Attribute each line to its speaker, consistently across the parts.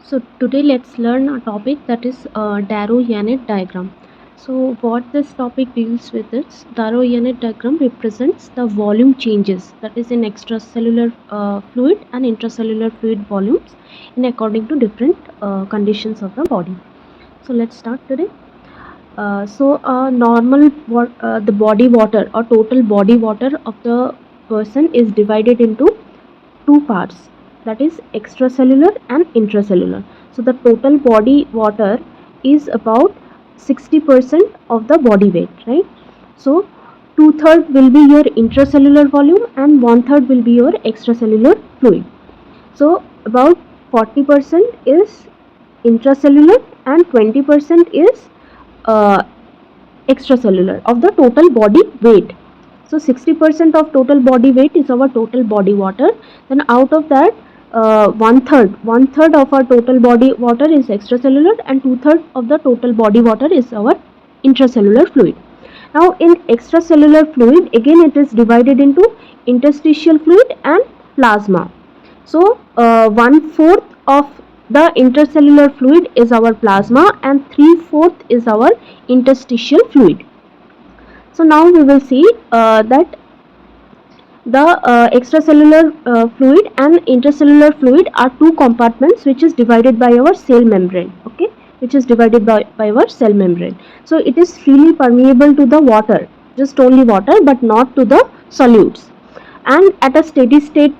Speaker 1: So today let's learn a topic that is Darrow Yannet diagram. So what this topic deals with is Darrow Yannet diagram represents the volume changes, that is in extracellular fluid and intracellular fluid volumes in according to different conditions of the body. So let's start today. The body water or total body water of the person is divided into two parts, that is extracellular and intracellular. So the total body water is about 60% of the body weight, right? So 2/3 will be your intracellular volume and 1/3 will be your extracellular fluid. So about 40% is intracellular and 20% is uh, extracellular of the total body weight. So 60% of total body weight is our total body water. Then out of that, one third of our total body water is extracellular and 2/3 of the total body water is our intracellular fluid. Now in extracellular fluid, again it is divided into interstitial fluid and plasma. So 1/4 of the intercellular fluid is our plasma and 3/4 is our interstitial fluid. So now we will see that the extracellular fluid and intercellular fluid are two compartments which is divided by our cell membrane, okay, which is divided by our cell membrane. So it is freely permeable to the water, just only water, but not to the solutes. And at a steady state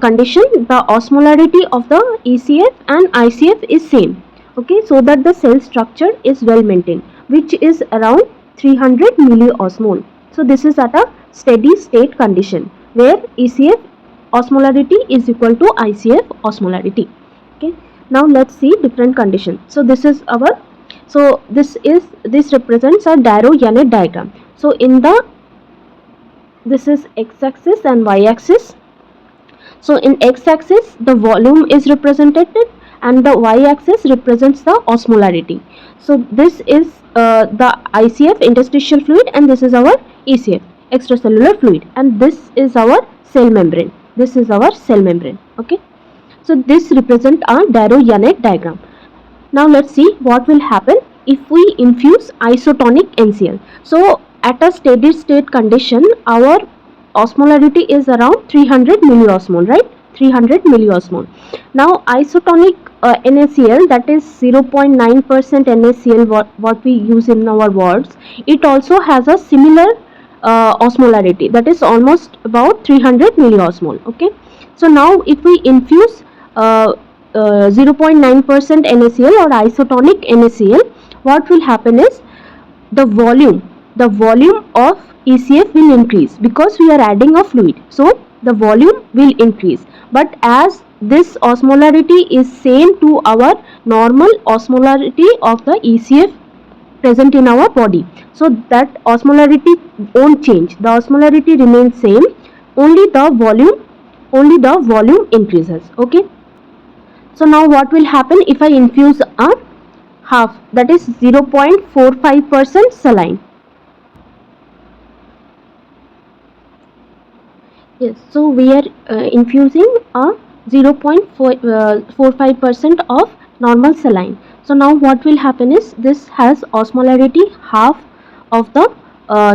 Speaker 1: condition, the osmolarity of the ECF and ICF is same, okay, so that the cell structure is well maintained, which is around 300 milliosmol. So this is at a steady state condition where ECF osmolarity is equal to ICF osmolarity. Okay, now let's see different conditions. So this represents a Darrow Yannet diagram. So this is x-axis and y-axis. So in x-axis the volume is represented and the y-axis represents the osmolarity. So this is the ICF interstitial fluid and this is our ECF extracellular fluid, and this is our cell membrane. This is our cell membrane. Okay. So this represents our Darrow Yannet diagram. Now let's see what will happen if we infuse isotonic NCl. So at a steady state condition, our osmolarity is around 300 milliosmol, right? 300 milliosmol. Now isotonic NaCl, that is 0.9% NaCl, what we use in our words, it also has a similar osmolarity, that is almost about 300 milliosmol. Okay. So now if we infuse 0.9% NaCl or isotonic NaCl, what will happen is the volume of ECF will increase because we are adding a fluid. So the volume will increase, but as this osmolarity is same to our normal osmolarity of the ECF present in our body, so that osmolarity won't change. The osmolarity remains same, only the volume increases. Okay. So now what will happen if I infuse a half, that is 0.45% saline. Yes, so we are infusing a 0.45% of normal saline. So now what will happen is this has osmolarity half of the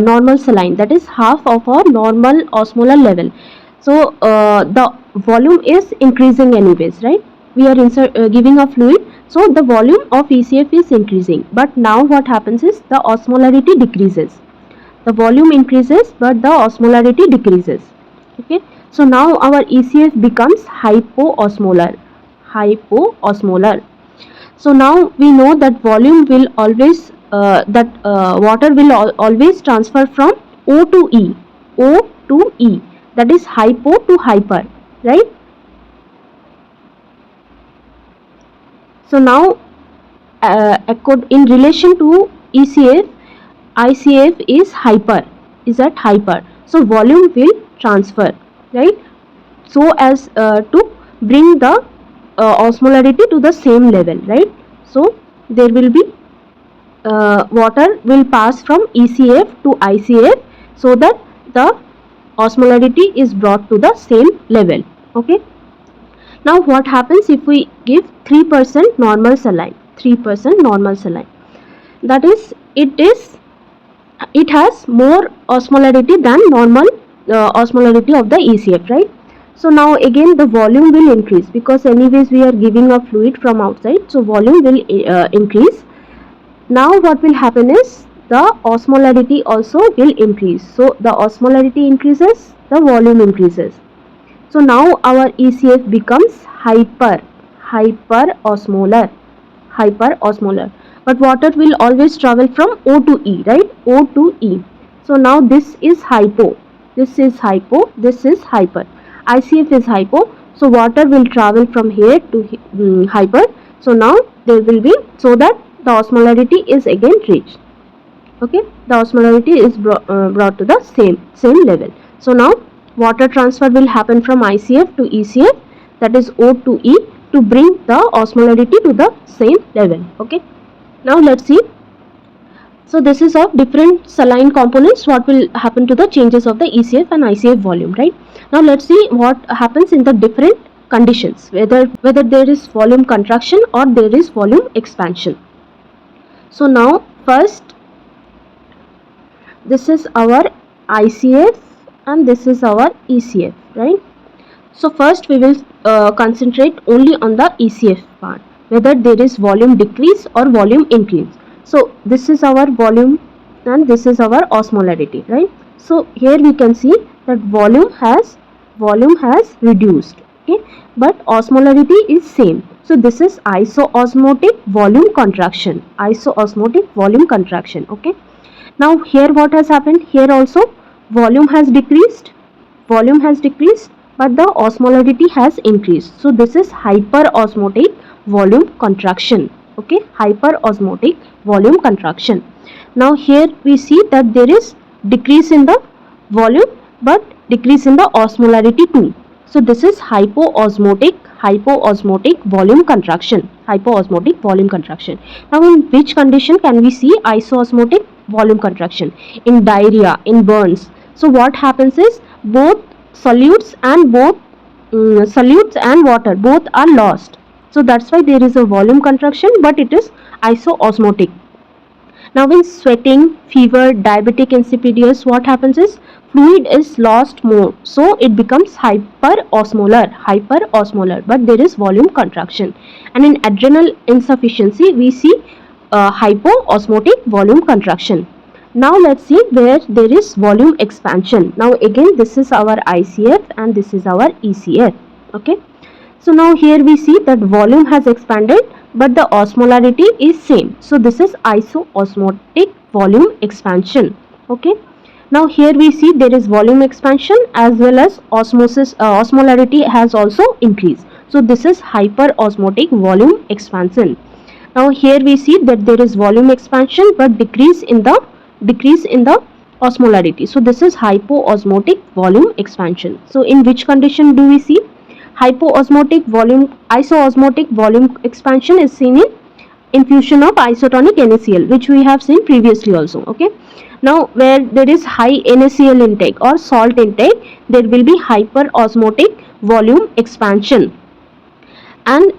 Speaker 1: normal saline, that is half of our normal osmolar level. So the volume is increasing anyways, right? We are giving a fluid, so the volume of ECF is increasing, but now what happens is the osmolarity decreases. The volume increases but the osmolarity decreases. Okay, so now our ECF becomes hypoosmolar. So now we know that volume will always water will always transfer from O to E, that is hypo to hyper, right? So now in relation to ECF, ICF is at hyper. So volume will transfer, right? So as to bring the osmolarity to the same level, right? So there will be water will pass from ECF to ICF so that the osmolarity is brought to the same level. Okay. Now what happens if we give 3% normal saline? 3% normal saline, that is it has more osmolarity than normal osmolarity of the ECF, right? So now again the volume will increase, because anyways we are giving a fluid from outside, so volume will increase. Now what will happen is the osmolarity also will increase. So the osmolarity increases, the volume increases. So now our ECF becomes hyperosmolar. But water will always travel from O to E, right? O to E. So now this is hypo, this is hypo, this is hyper. ICF is hypo, so water will travel from here to hyper. So now there will be, so that the osmolarity is again reached. Okay, the osmolarity is brought to the same level. So now water transfer will happen from ICF to ECF, that is O to E, to bring the osmolarity to the same level. Okay, now let's see. So this is of different saline components, what will happen to the changes of the ECF and ICF volume, right? Now let's see what happens in the different conditions, whether there is volume contraction or there is volume expansion. So now first, this is our ICF and this is our ECF, right? So first we will concentrate only on the ECF part, whether there is volume decrease or volume increase. So this is our volume and this is our osmolarity, right? So here we can see that volume has reduced, okay, but osmolarity is same. So this is isoosmotic volume contraction, okay. Now here what has happened? Here also volume has decreased, but the osmolarity has increased. So this is hyperosmotic volume contraction, okay, hyperosmotic volume contraction. Now here we see that there is decrease in the volume but decrease in the osmolarity too. So this is hypoosmotic volume contraction, Now in which condition can we see isoosmotic volume contraction? In diarrhea, in burns. So what happens is both solutes and water both are lost. So that's why there is a volume contraction, but it is isoosmotic. Now in sweating, fever, diabetic insipidus, what happens is fluid is lost more, so it becomes hyperosmolar, but there is volume contraction. And in adrenal insufficiency, we see hypoosmotic volume contraction. Now let's see where there is volume expansion. Now again this is our ICF and this is our ECF, okay. So now here we see that volume has expanded but the osmolarity is same. So this is isoosmotic volume expansion, okay. Now here we see there is volume expansion as well as osmolarity has also increased. So this is hyperosmotic volume expansion. Now here we see that there is volume expansion but decrease in the osmolarity. So this is hypoosmotic volume expansion. So in which condition do we see isoosmotic volume expansion is seen in infusion of isotonic NaCl, which we have seen previously also, okay. Now where there is high NaCl intake or salt intake, there will be hyperosmotic volume expansion. And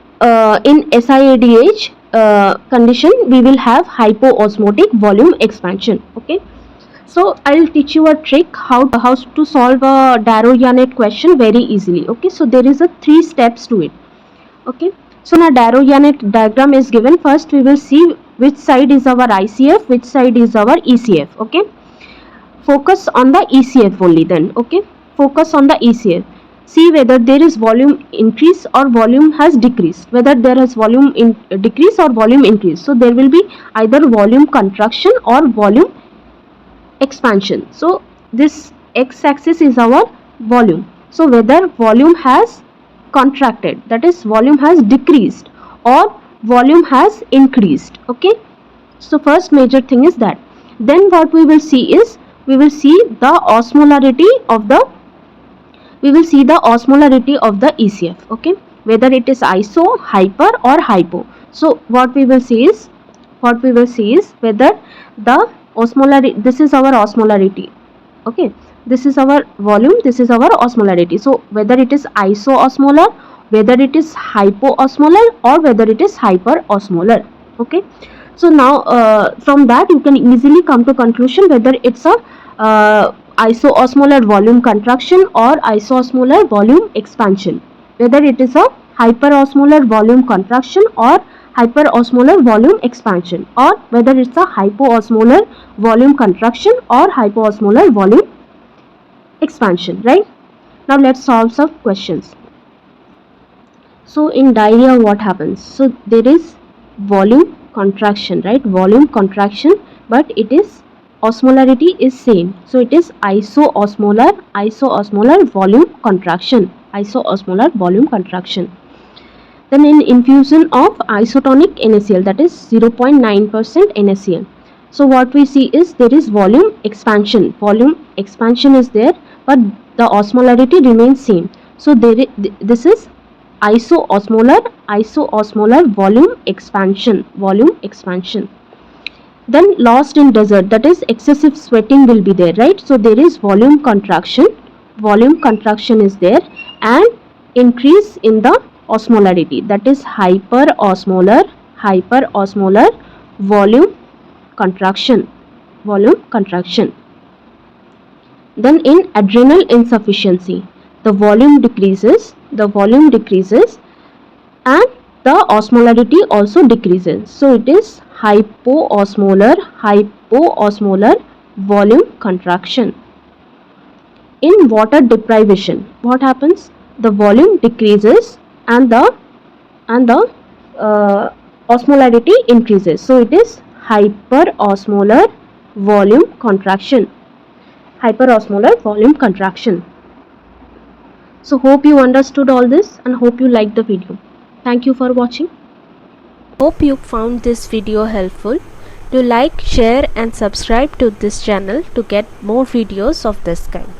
Speaker 1: in SiADH condition, we will have hypoosmotic volume expansion, okay. So I will teach you a trick how to solve a Darrow Yannet question very easily, okay. So there is a 3 steps to it, okay. So now Darrow Yannet diagram is given. First we will see which side is our ICF, which side is our ECF, okay. Focus on the ECF only then, okay. Focus on the ECF. See whether there is volume increase or volume has decreased, whether there is volume decrease or volume increase. So there will be either volume contraction or volume expansion. So this x-axis is our volume. So whether volume has contracted, that is volume has decreased, or volume has increased, okay. So first major thing is that. Then what we will see is, we will see the osmolarity of the ECF, okay, whether it is iso, hyper or hypo. So what we will see is whether the osmolarity, this is our osmolarity, okay, this is our volume, this is our osmolarity. So whether it is isoosmolar whether it is hypoosmolar or whether it is hyperosmolar. Okay, so now from that you can easily come to conclusion whether it's a isoosmolar volume contraction or isoosmolar volume expansion, whether it is a hyperosmolar volume contraction or hyperosmolar volume expansion, or whether it's a hypoosmolar volume contraction or hypoosmolar volume expansion, right? Now let's solve some questions. So in diarrhea what happens? So there is volume contraction, right? Volume contraction, but it is osmolarity is same. So it is isoosmolar volume contraction, isoosmolar volume contraction. Then in infusion of isotonic NaCl, that is 0.9% NaCl. So what we see is there is volume expansion. Volume expansion is there, but the osmolarity remains same. So this is isoosmolar volume expansion. Then lost in desert, that is excessive sweating will be there, right? So there is volume contraction is there, and increase in the osmolarity, that is hyperosmolar volume contraction. Then in adrenal insufficiency, the volume decreases and the osmolarity also decreases. So it is hypoosmolar volume contraction. In water deprivation, what happens? The volume decreases and the osmolarity increases. So it is hyperosmolar volume contraction. So hope you understood all this and hope you liked the video. Thank you for watching.
Speaker 2: Hope you found this video helpful. Do like, share and subscribe to this channel to get more videos of this kind.